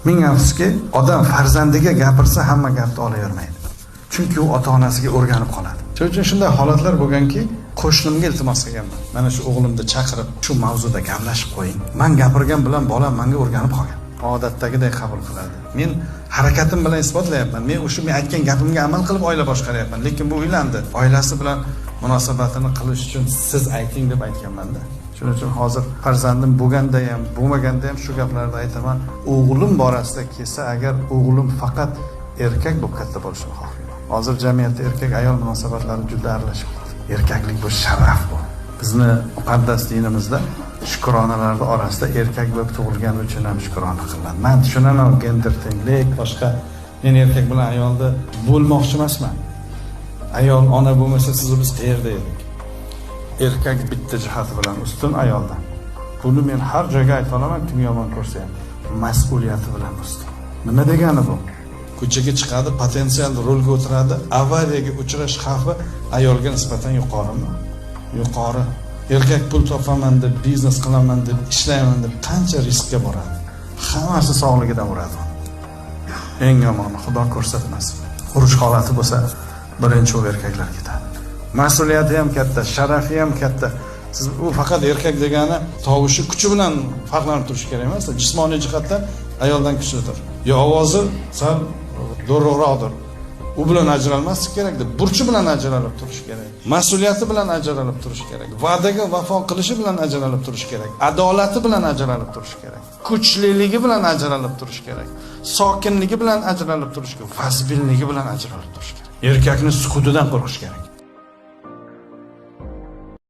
Ming afsuski, odam farzandiga gapirsa hamma gapni olavermaydi. Chunki u ota-onasiga o'rganib qoladi. Shuning uchun shunday holatlar bo'lganki, qo'shnimga iltimos qilganman. Mana shu o'g'limni chaqirib, shu mavzuda gaplashib qo'ying. Men gapirgan bilan bolam menga o'rganib qolgan. Odatdagiday qabul qiladi. Men harakatim bilan isbotlayapman. Men o'sha men aytgan gapimga amal qilib oila boshqaryapman. Lekin bu uylandi. Oilasi bilan munosabatini qilish uchun siz ayting deb aytganman-da. Shuning uchun hozir farzandim bo'lganda ham, bo'lmaganda ham shu gaplarni aytaman. O'g'lim borasida kelsa, agar o'g'lim faqat erkak bo'lib katta bo'lishini xohlayman. Hozir jamiyatda erkak ayol munosabatlari juda aralashib qoldi. Erkaklik bu sharaf bu. Bizni muqaddas dinimizda shukronalarning orasida erkak bo'lib tug'ilgani uchun ham shukrona qilinadi. Men tushunaman, gender tenglik, boshqa. Men erkak bilan ayolda bo'lmoqchi emasman. Ayol ona bo'lmasa siz biz qayerda edik? Erkak bitta jihati bilan ustun ayoldan. Buni men har joyga ayta olaman, kim yomon ko'rsa ham. Mas'uliyati bilan ustun. Nima degani bu? Ko'chaga chiqadi, potensial rolga o'tiradi, avariyaga uchrash xavfi ayolga nisbatan yuqorimi? Yuqori. Erkak pul topaman deb, biznes qilaman deb, ishlayman deb qancha riskka boradi. Hammasi sog'ligidan uradi. Eng yomoni Xudo ko'rsatmasin. Urush holati bo'lsa, birinchi u erkaklar ketadi. Mas'uliyati ham katta, sharafi ham katta. Siz u faqat erkak degani tovushi, kuchi bilan farqlanib turish kerak emas, jismoniy jihatdan ayoldan kuchlidir. Yo ovozi sal zo'rroqdir. U bilan ajralmaslik kerak, burchi bilan ajralib turish kerak. Mas'uliyati bilan ajralib turish kerak. Va'daga vafo qilishi bilan ajralib turish kerak. Adolati bilan ajralib turish kerak. Kuchliligi bilan ajralib turish kerak. Sokinligi bilan ajralib turish kerak. Fazbilligi bilan ajralib turish kerak. Erkakni sukutidan qo'rqish kerak.